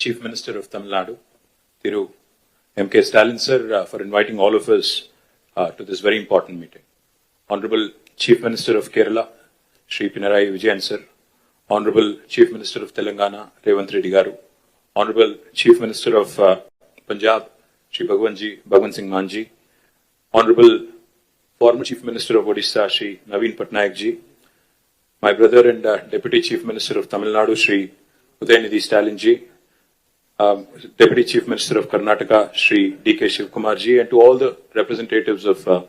Chief Minister of Tamil Nadu, Thiru M.K. Stalin sir, for inviting all of us to this very important meeting. Honorable Chief Minister of Kerala, Shri Pinarayi Vijayan sir, Honorable Chief Minister of Telangana, Revanth Reddy Garu, Honorable Chief Minister of Punjab, Shri Bhagwan Singh Manji, Honorable former Chief Minister of Odisha, Shri Naveen Patnaik ji, my brother and Deputy Chief Minister of Tamil Nadu, Shri Udayanidhi Stalin ji, Deputy Chief Minister of Karnataka, Shri D.K. Shivkumar ji, and to all the representatives of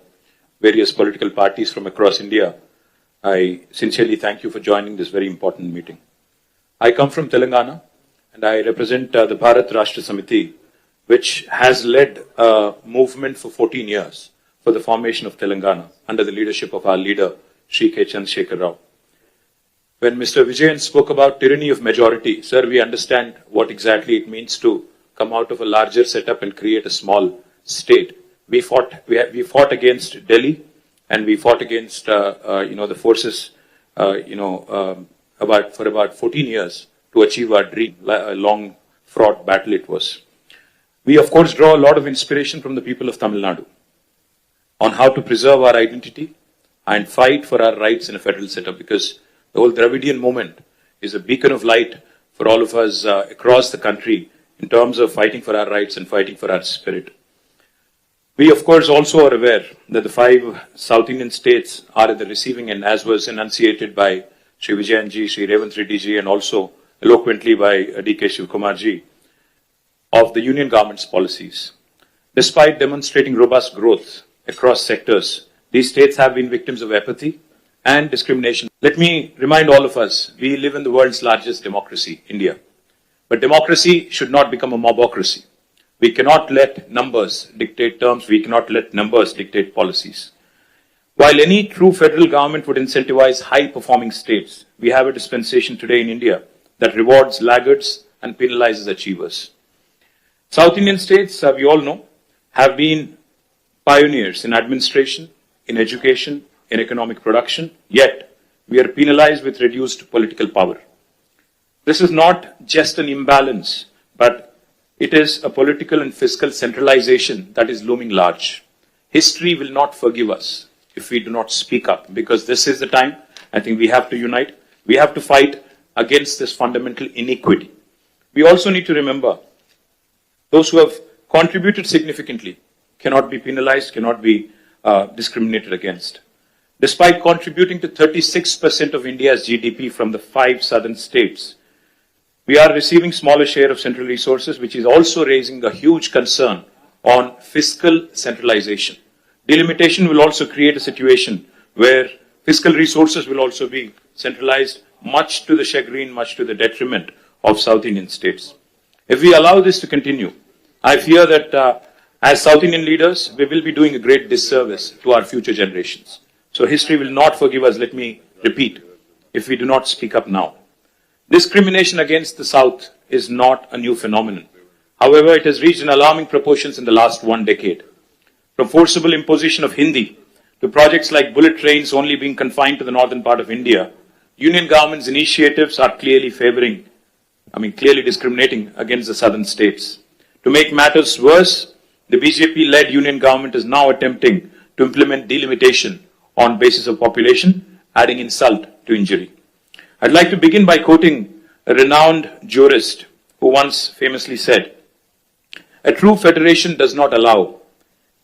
various political parties from across India, I sincerely thank you for joining this very important meeting. I come from Telangana and I represent the Bharat Rashtra Samiti, which has led a movement for 14 years for the formation of Telangana under the leadership of our leader, Shri K. Chandrasekhar Rao. When Mr. Vijayan spoke about tyranny of majority, sir, we understand what exactly it means to come out of a larger setup and create a small state. We fought against Delhi, and we fought against the forces for about 14 years to achieve our dream. A long fraught battle it was. We of course draw a lot of inspiration from the people of Tamil Nadu on how to preserve our identity and fight for our rights in a federal setup, because the whole Dravidian movement is a beacon of light for all of us across the country in terms of fighting for our rights and fighting for our spirit. We, of course, also are aware that the 5 South Indian states are at the receiving end, as was enunciated by Shri Vijayan ji, Shri Revanth Reddy ji, and also eloquently by D.K. Shivkumar ji, of the Union government's policies. Despite demonstrating robust growth across sectors, these states have been victims of apathy and discrimination. Let me remind all of us, we live in the world's largest democracy, India. But democracy should not become a mobocracy. We cannot let numbers dictate terms. We cannot let numbers dictate policies. While any true federal government would incentivize high-performing states, we have a dispensation today in India that rewards laggards and penalizes achievers. South Indian states, we all know, have been pioneers in administration, in education, in economic production, yet we are penalized with reduced political power. This is not just an imbalance, but it is a political and fiscal centralization that is looming large. History will not forgive us if we do not speak up, because this is the time I think we have to unite. We have to fight against this fundamental inequity. We also need to remember those who have contributed significantly cannot be penalized, cannot be discriminated against. Despite contributing to 36% of India's GDP from the 5 southern states, we are receiving smaller share of central resources, which is also raising a huge concern on fiscal centralization. Delimitation will also create a situation where fiscal resources will also be centralized, much to the chagrin, much to the detriment of South Indian states. If we allow this to continue, I fear that as South Indian leaders, we will be doing a great disservice to our future generations. So history will not forgive us, let me repeat, if we do not speak up now. Discrimination against the South is not a new phenomenon. However, it has reached an alarming proportions in the last 1 decade. From forcible imposition of Hindi to projects like bullet trains only being confined to the northern part of India, Union government's initiatives are clearly discriminating against the southern states. To make matters worse, the BJP-led Union government is now attempting to implement delimitation on basis of population, adding insult to injury. I'd like to begin by quoting a renowned jurist who once famously said, "A true federation does not allow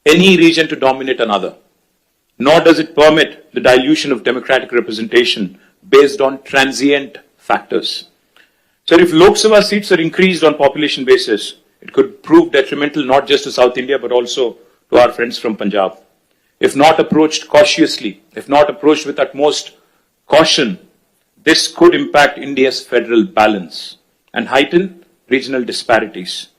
any region to dominate another, nor does it permit the dilution of democratic representation based on transient factors." So if Lok Sabha seats are increased on population basis, it could prove detrimental not just to South India, but also to our friends from Punjab. If not approached cautiously, if not approached with utmost caution, this could impact India's federal balance and heighten regional disparities.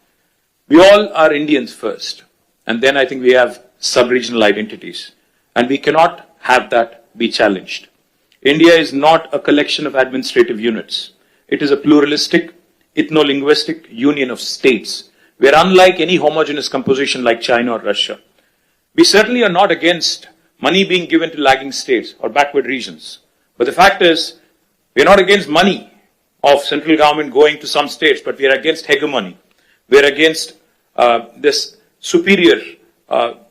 We all are Indians first, and then I think we have sub-regional identities, and we cannot have that be challenged. India is not a collection of administrative units. It is a pluralistic, ethno-linguistic union of states. We are unlike any homogeneous composition like China or Russia. We certainly are not against money being given to lagging states or backward regions. But the fact is, we are not against money of central government going to some states, but we are against hegemony. We are against this superior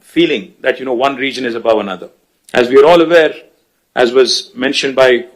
feeling that, one region is above another. As we are all aware, as was mentioned by